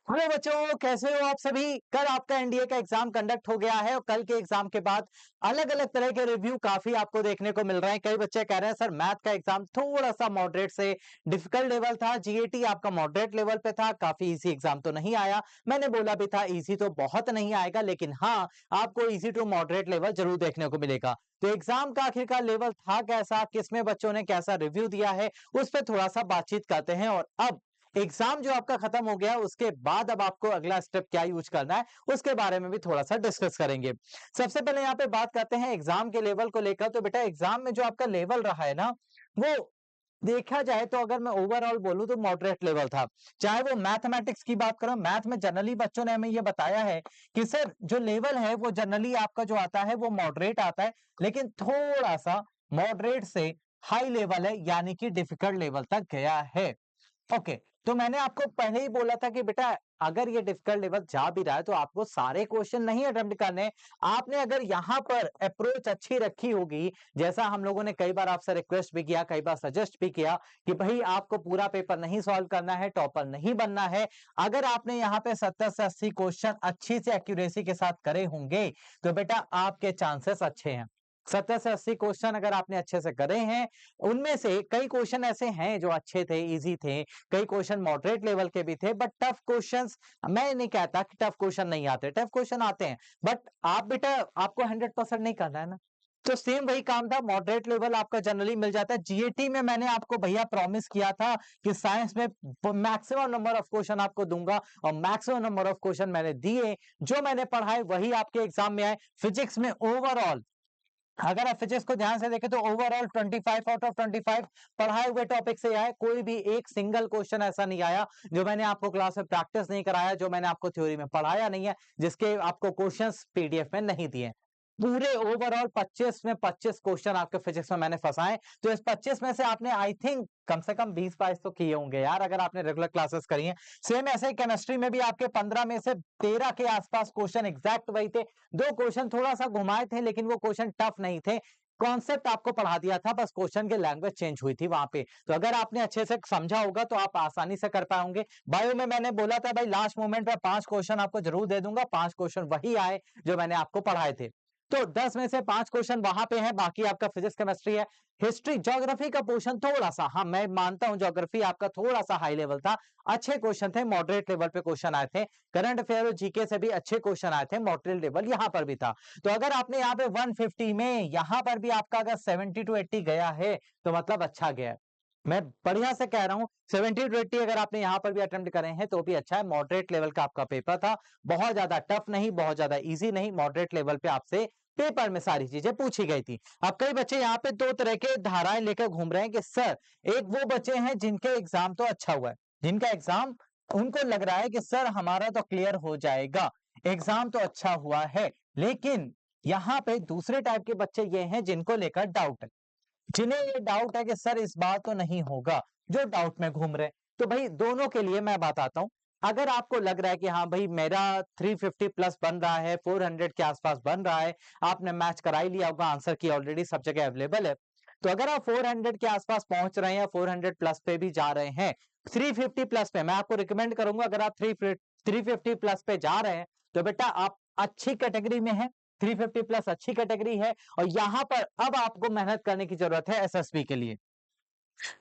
Hello बच्चों, कैसे हो आप सभी। कल आपका एनडीए का एग्जाम कंडक्ट हो गया है और कल के एग्जाम के बाद अलग अलग तरह के रिव्यू काफी आपको देखने को मिल रहे हैं। कई बच्चे कह रहे हैं सर मैथ का एग्जाम थोड़ा सा मॉडरेट से डिफिकल्ट लेवल था, जीएटी आपका मॉडरेट लेवल पे था, काफी इजी एग्जाम तो नहीं आया। मैंने बोला भी था इजी तो बहुत नहीं आएगा, लेकिन हाँ आपको इजी टू मॉडरेट लेवल जरूर देखने को मिलेगा। तो एग्जाम का आखिरकार लेवल था कैसा, किसमें बच्चों ने कैसा रिव्यू दिया है, उस पर थोड़ा सा बातचीत करते हैं। और अब एग्जाम जो आपका खत्म हो गया उसके बाद अब आपको अगला स्टेप क्या यूज करना है उसके बारे में भी थोड़ा सा डिस्कस करेंगे। सबसे पहले यहाँ पे बात करते हैं एग्जाम के लेवल को लेकर। तो बेटा एग्जाम में जो आपका लेवल रहा है ना, वो देखा जाए तो अगर मैं ओवरऑल बोलूं तो मॉडरेट लेवल था। चाहे वो मैथमेटिक्स की बात करो, मैथ में जनरली बच्चों ने हमें ये बताया है कि सर जो लेवल है वो जनरली आपका जो आता है वो मॉडरेट आता है, लेकिन थोड़ा सा मॉडरेट से हाई लेवल है, यानी कि डिफिकल्ट लेवल तक गया है। ओके, तो मैंने आपको पहले ही बोला था कि बेटा अगर ये डिफिकल्ट लेवल जा भी रहा है तो आपको सारे क्वेश्चन नहीं अटेम्प्ट करने। आपने अगर यहां पर अप्रोच अच्छी रखी होगी, जैसा हम लोगों ने कई बार आपसे रिक्वेस्ट भी किया, कई बार सजेस्ट भी किया कि भाई आपको पूरा पेपर नहीं सॉल्व करना है, टॉपर नहीं बनना है। अगर आपने यहाँ पे 70 से 80 क्वेश्चन अच्छी से एक्यूरेसी के साथ करे होंगे तो बेटा आपके चांसेस अच्छे हैं। 70 से 80 क्वेश्चन अगर आपने अच्छे से करे हैं, उनमें से कई क्वेश्चन ऐसे हैं जो अच्छे थे, इजी थे, कई क्वेश्चन मॉडरेट लेवल के भी थे, बट टफ क्वेश्चंस, मैं नहीं कहता कि टफ क्वेश्चन नहीं आते, टफ क्वेश्चन आते हैं, बट आप बेटा आपको 100% नहीं करना है ना। तो सेम वही काम था, मॉडरेट लेवल आपका जनरली मिल जाता है। जीएटी में मैंने आपको भैया प्रॉमिस किया था कि साइंस में मैक्सिमम नंबर ऑफ क्वेश्चन आपको दूंगा, और मैक्सिमम नंबर ऑफ क्वेश्चन मैंने दिए। जो मैंने पढ़ाए वही आपके एग्जाम में आए। फिजिक्स में ओवरऑल अगर आप फिजिक्स को ध्यान से देखें तो ओवरऑल 25 आउट ऑफ 25 पढ़ाए हुए टॉपिक से आए। कोई भी एक सिंगल क्वेश्चन ऐसा नहीं आया जो मैंने आपको क्लास में प्रैक्टिस नहीं कराया, जो मैंने आपको थ्योरी में पढ़ाया नहीं है, जिसके आपको क्वेश्चंस पीडीएफ में नहीं दिए। पूरे ओवरऑल 25 में 25 क्वेश्चन आपके फिजिक्स में मैंने फंसाए। तो इस 25 में से आपने आई थिंक कम से कम 20-22 तो किए होंगे यार, अगर आपने रेगुलर क्लासेस करी हैं। सेम ऐसे ही केमिस्ट्री में भी आपके 15 में से 13 के आसपास क्वेश्चन एग्जैक्ट वही थे। दो क्वेश्चन थोड़ा सा घुमाए थे, लेकिन वो क्वेश्चन टफ नहीं थे। कॉन्सेप्ट आपको पढ़ा दिया था, बस क्वेश्चन की लैंग्वेज चेंज हुई थी वहां पे। तो अगर आपने अच्छे से समझा होगा तो आप आसानी से कर पाओगे। बायो में मैंने बोला था भाई लास्ट मोमेंट पे 5 क्वेश्चन आपको जरूर दे दूंगा, 5 क्वेश्चन वही आए जो मैंने आपको पढ़ाए थे। तो 10 में से 5 क्वेश्चन वहां पे है, बाकी आपका फिजिक्स केमिस्ट्री है। हिस्ट्री ज्योग्राफी का पोर्शन थोड़ा सा, हाँ मैं मानता हूं ज्योग्राफी आपका थोड़ा सा हाई लेवल था, अच्छे क्वेश्चन थे, मॉडरेट लेवल पे क्वेश्चन आए थे। करंट अफेयर और जीके से भी अच्छे क्वेश्चन आए थे, मॉडरेट लेवल यहां पर भी था। तो अगर आपने यहाँ पे 150 में यहां पर भी आपका अगर 70 टू 80 गया है तो मतलब अच्छा गया है। मैं बढ़िया से कह रहा हूं 70 टू 80 अगर आपने यहां पर भी अटेम्प्ट करे हैं तो भी अच्छा है। मॉडरेट लेवल का आपका पेपर था, बहुत ज्यादा टफ नहीं, बहुत ज्यादा इजी नहीं, मॉडरेट लेवल पे आपसे पेपर में सारी चीजें पूछी गई थी। अब कई बच्चे यहाँ पे दो तरह के धाराएं लेकर घूम रहे हैं कि सर एक वो बच्चे हैं जिनके एग्जाम तो अच्छा हुआ है, जिनका एग्जाम उनको लग रहा है कि सर हमारा तो क्लियर हो जाएगा, एग्जाम तो अच्छा हुआ है। लेकिन यहाँ पे दूसरे टाइप के बच्चे ये हैं जिनको लेकर डाउट है, जिन्हें ये डाउट है कि सर इस बार तो नहीं होगा, जो डाउट में घूम रहे हैं। तो भाई दोनों के लिए मैं बताता हूं। अगर आपको लग रहा है कि हाँ भाई मेरा 350 प्लस बन रहा है, 400 के आसपास बन रहा है, आपने मैच करा ही लिया होगा, आंसर की ऑलरेडी सब जगह अवेलेबल है, तो अगर आप 400 के आसपास पहुंच रहे हैं या 400 प्लस पे भी जा रहे हैं, 350 प्लस पे मैं आपको रिकमेंड करूंगा, अगर आप 350 प्लस पे जा रहे हैं तो बेटा आप अच्छी कैटेगरी में है, 350 प्लस अच्छी कैटेगरी है। और यहां पर अब आपको मेहनत करने की जरूरत है एसएसबी के लिए।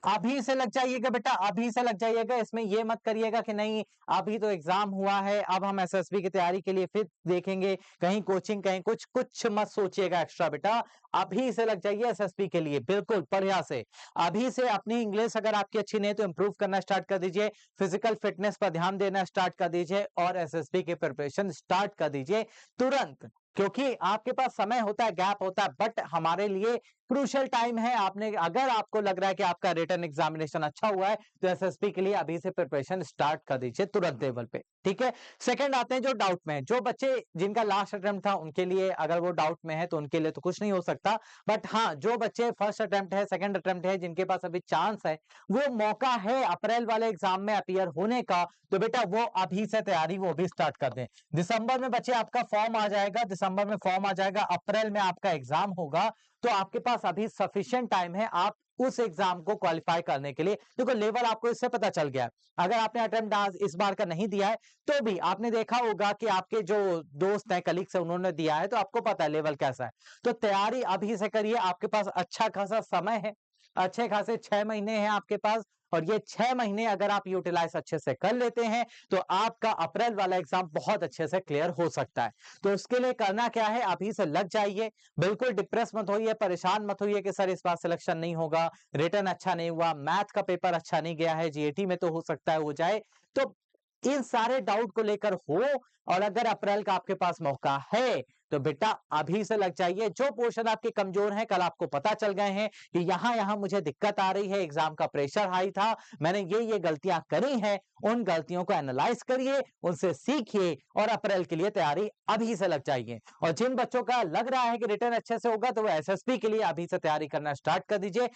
अभी से लग जाइएगा बेटा, अभी से लग जाइएगा, इसमें ये मत करिएगा कि नहीं अभी तो एग्जाम हुआ है अब हम एसएसबी की तैयारी के लिए फिर देखेंगे, कहीं कोचिंग कहीं कुछ कुछ मत सोचिएगा एक्स्ट्रा बेटा। अभी से लग जाइए एसएसबी के लिए बिल्कुल बढ़िया से। अभी से अपनी इंग्लिश अगर आपकी अच्छी नहीं है तो इंप्रूव करना स्टार्ट कर दीजिए, फिजिकल फिटनेस पर ध्यान देना स्टार्ट कर दीजिए और एसएसबी की प्रिपरेशन स्टार्ट कर दीजिए तुरंत। क्योंकि आपके पास समय होता है, गैप होता है, बट हमारे लिए क्रूशियल टाइम है। आपने अगर आपको लग रहा है कि आपका रिटन एग्जामिनेशन अच्छा हुआ है तो एसएसबी के लिए अभी से प्रिपरेशन स्टार्ट कर दीजिए तुरंत लेवल पे, ठीक है। सेकंड आते हैं जो डाउट में है, जो बच्चे जिनका लास्ट अटेम्प्ट था उनके लिए, अगर वो डाउट में है तो उनके लिए तो कुछ नहीं हो सकता, बट हाँ जो बच्चे फर्स्ट अटेम्प्ट है, सेकंड अटेम्प्ट है, जिनके पास अभी चांस है, वो मौका है अप्रैल वाले एग्जाम में अपीयर होने का, तो बेटा वो अभी से तैयारी वो भी स्टार्ट कर दें। दिसंबर में बच्चे आपका फॉर्म आ जाएगा, दिसंबर में फॉर्म आ जाएगा, अप्रैल में आपका एग्जाम होगा, तो आपके पास अभी सफिशिएंट टाइम है आप उस एग्जाम को क्वालिफाई करने के लिए। देखो लेवल आपको इससे पता चल गया। अगर आपने अटेम्प्ट आज इस बार का नहीं दिया है तो भी आपने देखा होगा कि आपके जो दोस्त हैं, कलीग्स हैं, उन्होंने दिया है, तो आपको पता है लेवल कैसा है। तो तैयारी अभी से करिए, आपके पास अच्छा खासा समय है, अच्छे खासे 6 महीने हैं आपके पास, और ये 6 महीने अगर आप यूटिलाइज अच्छे से कर लेते हैं तो आपका अप्रैल वाला एग्जाम बहुत अच्छे से क्लियर हो सकता है। तो उसके लिए करना क्या है, अभी से लग जाइए, बिल्कुल डिप्रेस मत होइए, परेशान मत होइए कि सर इस बार सिलेक्शन नहीं होगा, रिटर्न अच्छा नहीं हुआ, मैथ का पेपर अच्छा नहीं गया है, जीएटी में तो हो सकता है हो जाए। तो इन सारे डाउट को लेकर हो, और अगर अप्रैल का आपके पास मौका है तो बेटा अभी से लग जाइए। जो पोर्शन आपके कमजोर हैं, कल आपको पता चल गए हैं कि यहां यहां मुझे दिक्कत आ रही है, एग्जाम का प्रेशर हाई था, मैंने ये गलतियां करी हैं, उन गलतियों को एनालाइज करिए, उनसे सीखिए और अप्रैल के लिए तैयारी अभी से लग जाइए। और जिन बच्चों का लग रहा है कि रिटर्न अच्छे से होगा तो वो एसएसबी के लिए अभी से तैयारी करना स्टार्ट कर दीजिए।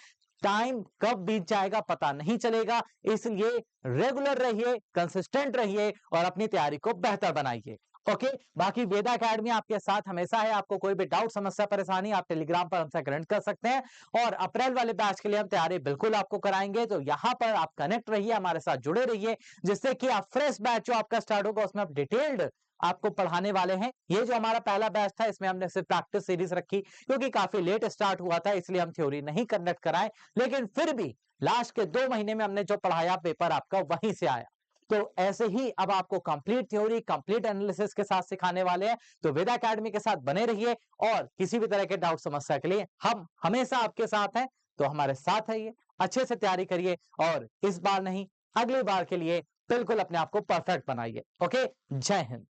टाइम कब बीत जाएगा पता नहीं चलेगा, इसलिए रेगुलर रहिए, कंसिस्टेंट रहिए और अपनी तैयारी को बेहतर बनाइए। ओके, बाकी वेदा एकेडमी आपके साथ हमेशा है। आपको कोई भी डाउट, समस्या, परेशानी आप टेलीग्राम पर हमसे कनेक्ट कर सकते हैं, और अप्रैल वाले बैच के लिए हम तैयारी बिल्कुल आपको कराएंगे। तो यहां पर आप कनेक्ट रहिए, हमारे साथ जुड़े रहिए, जिससे कि आप फ्रेश बैच जो आपका स्टार्ट होगा उसमें आप डिटेल्ड आपको पढ़ाने वाले हैं। ये जो हमारा पहला बैच था इसमें हमने सिर्फ प्रैक्टिस सीरीज रखी, क्योंकि काफी लेट स्टार्ट हुआ था, इसलिए हम थ्योरी नहीं कंडक्ट कराए, लेकिन फिर भी लास्ट के 2 महीने में हमने जो पढ़ाया पेपर आपका वहीं से आया। तो ऐसे ही अब आपको कंप्लीट थ्योरी, कंप्लीट एनालिसिस के साथ सिखाने वाले हैं। तो वेदा एकेडमी के साथ बने रहिए, और किसी भी तरह के डाउट, समस्या के लिए हम हमेशा आपके साथ हैं। तो हमारे साथ रहिए, अच्छे से तैयारी करिए, और इस बार नहीं अगली बार के लिए बिल्कुल अपने आप को परफेक्ट बनाइए। ओके, जय हिंद।